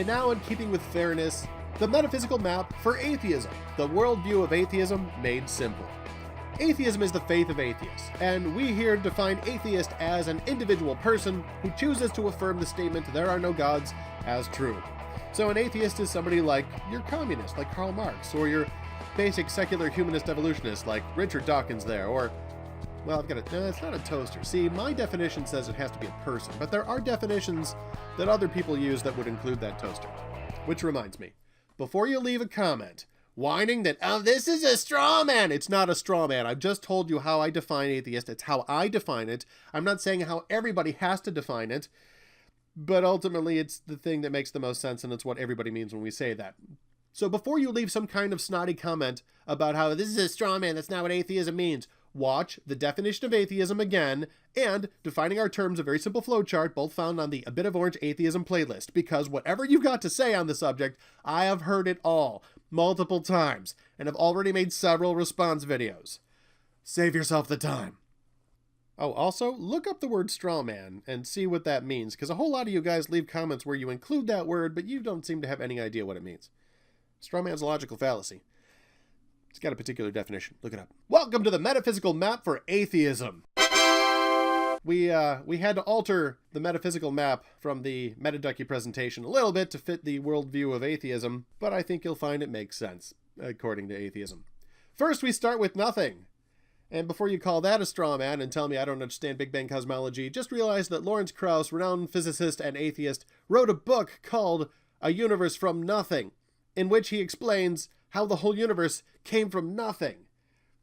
now, in keeping with fairness, the metaphysical map for atheism, the worldview of atheism made simple. Atheism is the faith of atheists, and we here define atheist as an individual person who chooses to affirm the statement there are no gods as true. So an atheist is somebody like your communist, like Karl Marx, or your basic secular humanist evolutionist, like Richard Dawkins there, or, well, it's not a toaster. See, my definition says it has to be a person, but there are definitions that other people use that would include that toaster. Which reminds me, before you leave a comment whining that, oh, this is a straw man. It's not a straw man. I've just told you how I define atheist. It's how I define it. I'm not saying how everybody has to define it, but ultimately it's the thing that makes the most sense, and it's what everybody means when we say that. So before you leave some kind of snotty comment about how this is a straw man, that's not what atheism means, watch the definition of atheism again, and defining our terms, a very simple flowchart, both found on the A Bit of Orange Atheism playlist, because whatever you've got to say on the subject, I have heard it all, multiple times, and have already made several response videos. Save yourself the time. Oh, also, look up the word straw man and see what that means, because a whole lot of you guys leave comments where you include that word, but you don't seem to have any idea what it means. Straw man's a logical fallacy. It's got a particular definition. Look it up. Welcome to the metaphysical map for atheism. We had to alter the metaphysical map from the MetaDucky presentation a little bit to fit the worldview of atheism, but I think you'll find it makes sense, according to atheism. First, we start with nothing. And before you call that a straw man and tell me I don't understand Big Bang cosmology, just realize that Lawrence Krauss, renowned physicist and atheist, wrote a book called A Universe from Nothing, in which he explains how the whole universe came from nothing.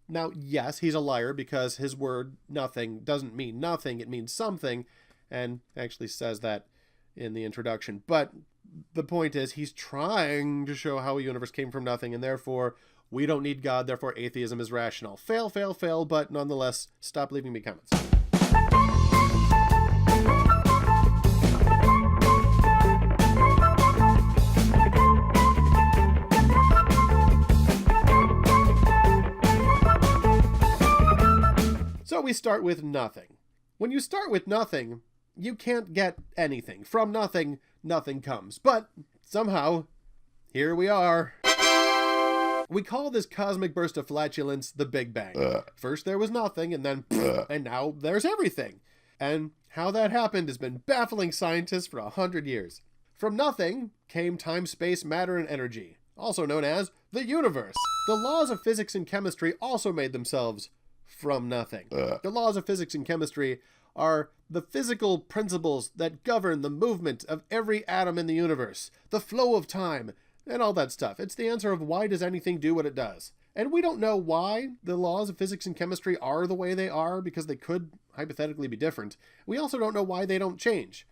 Now, yes, he's a liar because his word nothing doesn't mean nothing, it means something, and actually says that in the introduction. But the point is, he's trying to show how a universe came from nothing, and therefore, we don't need God, therefore atheism is rational. Fail, fail, fail, but nonetheless, stop leaving me comments. So we start with nothing. When you start with nothing, you can't get anything. From nothing, nothing comes. But somehow, here we are. We call this cosmic burst of flatulence the Big Bang. First there was nothing, and then and now there's everything. And how that happened has been baffling scientists for 100 years. From nothing came time, space, matter, and energy, also known as the universe. The laws of physics and chemistry also made themselves from nothing. The laws of physics and chemistry are the physical principles that govern the movement of every atom in the universe, the flow of time, and all that stuff. It's the answer of why does anything do what it does. And we don't know why the laws of physics and chemistry are the way they are, because they could hypothetically be different. We also don't know why they don't change.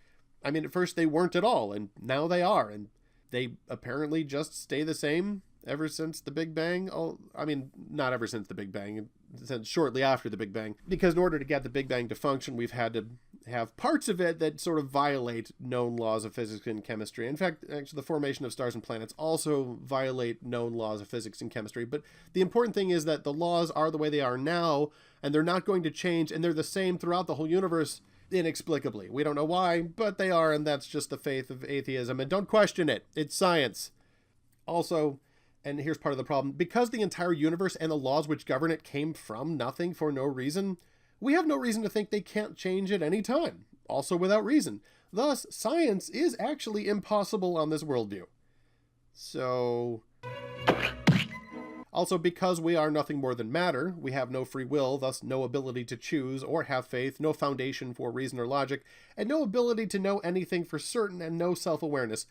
I mean, at first they weren't at all, and now they are, and they apparently just stay the same ever since the Big Bang. Oh, I mean, not ever since the Big Bang, since shortly after the Big Bang, because in order to get the Big Bang to function, we've had to have parts of it that sort of violate known laws of physics and chemistry. In fact, actually, the formation of stars and planets also violate known laws of physics and chemistry. But the important thing is that the laws are the way they are now, and they're not going to change, and they're the same throughout the whole universe inexplicably. We don't know why, but they are, and that's just the faith of atheism. And don't question it. It's science. Also, and here's part of the problem, because the entire universe and the laws which govern it came from nothing for no reason, we have no reason to think they can't change at any time, also without reason. Thus, science is actually impossible on this worldview. So, also because we are nothing more than matter, we have no free will, thus no ability to choose or have faith, no foundation for reason or logic, and no ability to know anything for certain, and no self-awareness.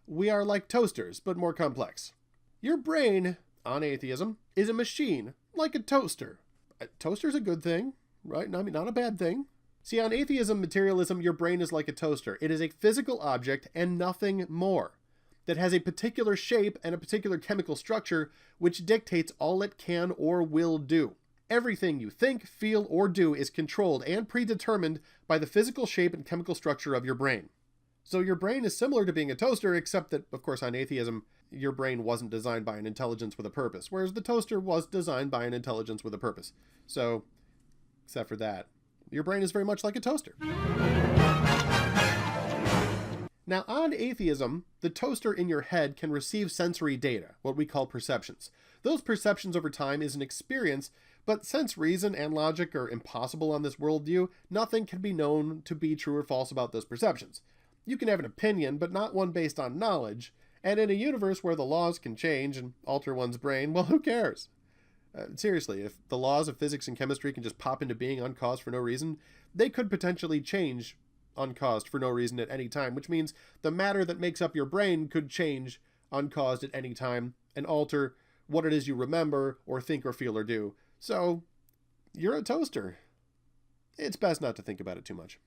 We are like toasters, but more complex. Your brain, on atheism, is a machine, like a toaster. A toaster's a good thing, right? I mean, not a bad thing. See, on atheism, materialism, your brain is like a toaster. It is a physical object and nothing more, that has a particular shape and a particular chemical structure which dictates all it can or will do. Everything you think, feel, or do is controlled and predetermined by the physical shape and chemical structure of your brain. So your brain is similar to being a toaster, except that, of course, on atheism, your brain wasn't designed by an intelligence with a purpose, whereas the toaster was designed by an intelligence with a purpose. So, except for that, your brain is very much like a toaster. Now, on atheism, the toaster in your head can receive sensory data, what we call perceptions. Those perceptions over time is an experience, but since reason and logic are impossible on this worldview, nothing can be known to be true or false about those perceptions. You can have an opinion, but not one based on knowledge, and in a universe where the laws can change and alter one's brain, well, who cares? Seriously, if the laws of physics and chemistry can just pop into being uncaused for no reason, they could potentially change uncaused for no reason at any time, which means the matter that makes up your brain could change uncaused at any time and alter what it is you remember or think or feel or do. So, you're a toaster. It's best not to think about it too much.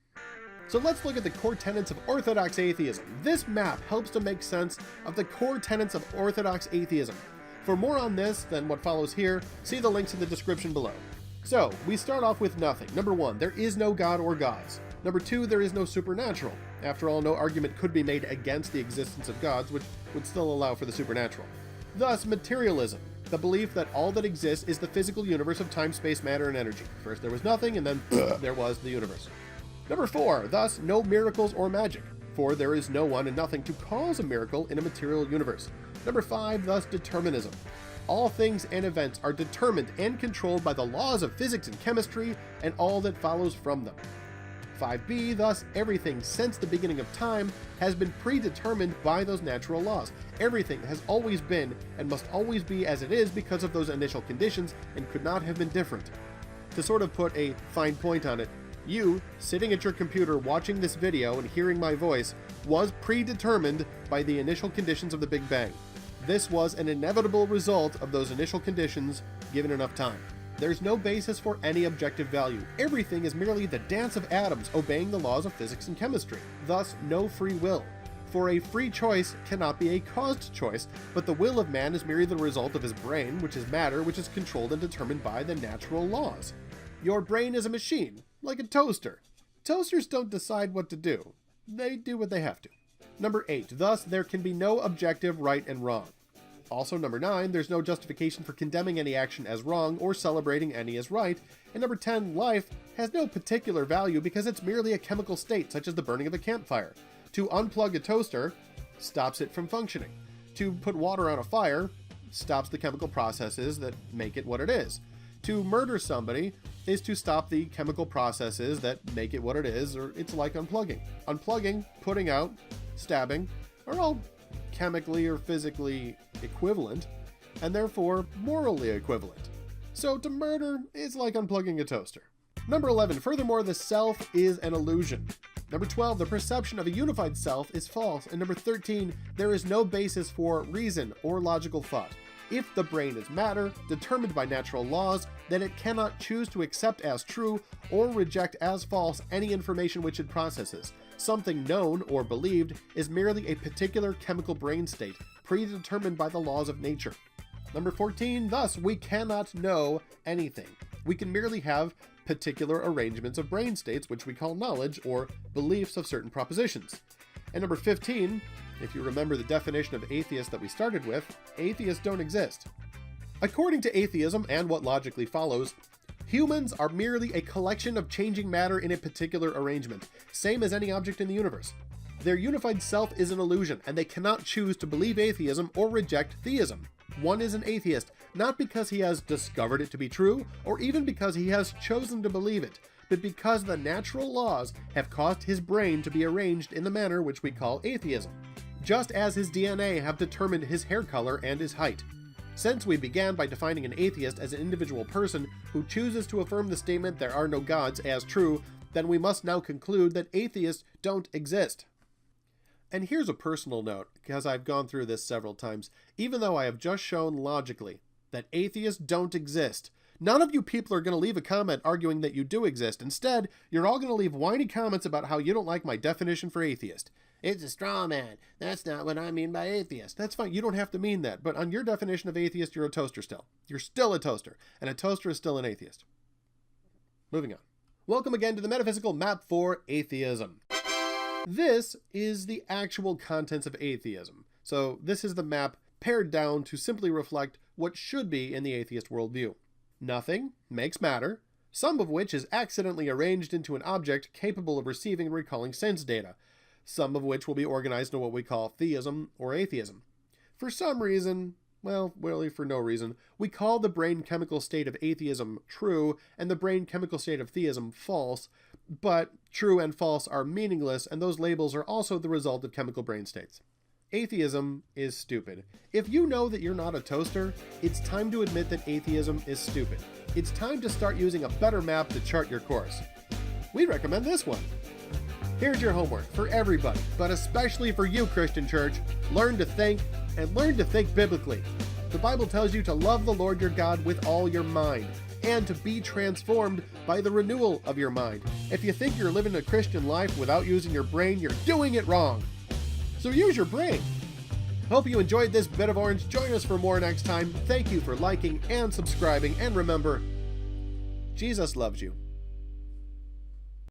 So let's look at the core tenets of orthodox atheism. This map helps to make sense of the core tenets of orthodox atheism. For more on this than what follows here, see the links in the description below. So, we start off with nothing. Number 1, there is no God or gods. Number 2, there is no supernatural. After all, no argument could be made against the existence of gods, which would still allow for the supernatural. Thus, materialism, the belief that all that exists is the physical universe of time, space, matter, and energy. First there was nothing, and then there was the universe. Number 4, thus, no miracles or magic, for there is no one and nothing to cause a miracle in a material universe. Number 5, thus, determinism. All things and events are determined and controlled by the laws of physics and chemistry and all that follows from them. 5b, thus, everything since the beginning of time has been predetermined by those natural laws. Everything has always been and must always be as it is because of those initial conditions and could not have been different. To sort of put a fine point on it, you, sitting at your computer watching this video and hearing my voice, was predetermined by the initial conditions of the Big Bang. This was an inevitable result of those initial conditions given enough time. There's no basis for any objective value. Everything is merely the dance of atoms obeying the laws of physics and chemistry. Thus, no free will. For a free choice cannot be a caused choice, but the will of man is merely the result of his brain, which is matter, which is controlled and determined by the natural laws. Your brain is a machine, like a toaster. Toasters don't decide what to do. They do what they have to. Number 8, thus there can be no objective right and wrong. Also, number 9, there's no justification for condemning any action as wrong or celebrating any as right. And number 10, life has no particular value because it's merely a chemical state, such as the burning of a campfire. To unplug a toaster stops it from functioning. To put water on a fire stops the chemical processes that make it what it is. To murder somebody is to stop the chemical processes that make it what it is, or it's like unplugging. Unplugging, putting out, stabbing are all chemically or physically equivalent, and therefore morally equivalent. So to murder is like unplugging a toaster. Number 11, furthermore, the self is an illusion. Number 12, the perception of a unified self is false. And number 13, there is no basis for reason or logical thought. If the brain is matter, determined by natural laws, then it cannot choose to accept as true or reject as false any information which it processes. Something known or believed is merely a particular chemical brain state, predetermined by the laws of nature. Number 14, thus, we cannot know anything. We can merely have particular arrangements of brain states, which we call knowledge or beliefs of certain propositions. And number 15, if you remember the definition of atheist that we started with, atheists don't exist. According to atheism and what logically follows, humans are merely a collection of changing matter in a particular arrangement, same as any object in the universe. Their unified self is an illusion, and they cannot choose to believe atheism or reject theism. One is an atheist, not because he has discovered it to be true, or even because he has chosen to believe it, but because the natural laws have caused his brain to be arranged in the manner which we call atheism, just as his DNA have determined his hair color and his height. Since we began by defining an atheist as an individual person who chooses to affirm the statement there are no gods as true, then we must now conclude that atheists don't exist. And here's a personal note, because I've gone through this several times. Even though I have just shown logically that atheists don't exist, none of you people are going to leave a comment arguing that you do exist. Instead, you're all going to leave whiny comments about how you don't like my definition for atheist. It's a straw man. That's not what I mean by atheist. That's fine. You don't have to mean that. But on your definition of atheist, you're a toaster still. You're still a toaster. And a toaster is still an atheist. Moving on. Welcome again to the metaphysical map for atheism. This is the actual contents of atheism. So this is the map pared down to simply reflect what should be in the atheist worldview. Nothing makes matter, some of which is accidentally arranged into an object capable of receiving and recalling sense data. some of which will be organized into what we call theism or atheism. For some reason, well, really for no reason, we call the brain chemical state of atheism true and the brain chemical state of theism false, but true and false are meaningless, and those labels are also the result of chemical brain states. Atheism is stupid. If you know that you're not a toaster, it's time to admit that atheism is stupid. It's time to start using a better map to chart your course. We recommend this one. Here's your homework for everybody, but especially for you, Christian Church. Learn to think, and learn to think biblically. The Bible tells you to love the Lord your God with all your mind, and to be transformed by the renewal of your mind. If you think you're living a Christian life without using your brain, you're doing it wrong. So use your brain. Hope you enjoyed this bit of orange. Join us for more next time. Thank you for liking and subscribing, and remember, Jesus loves you.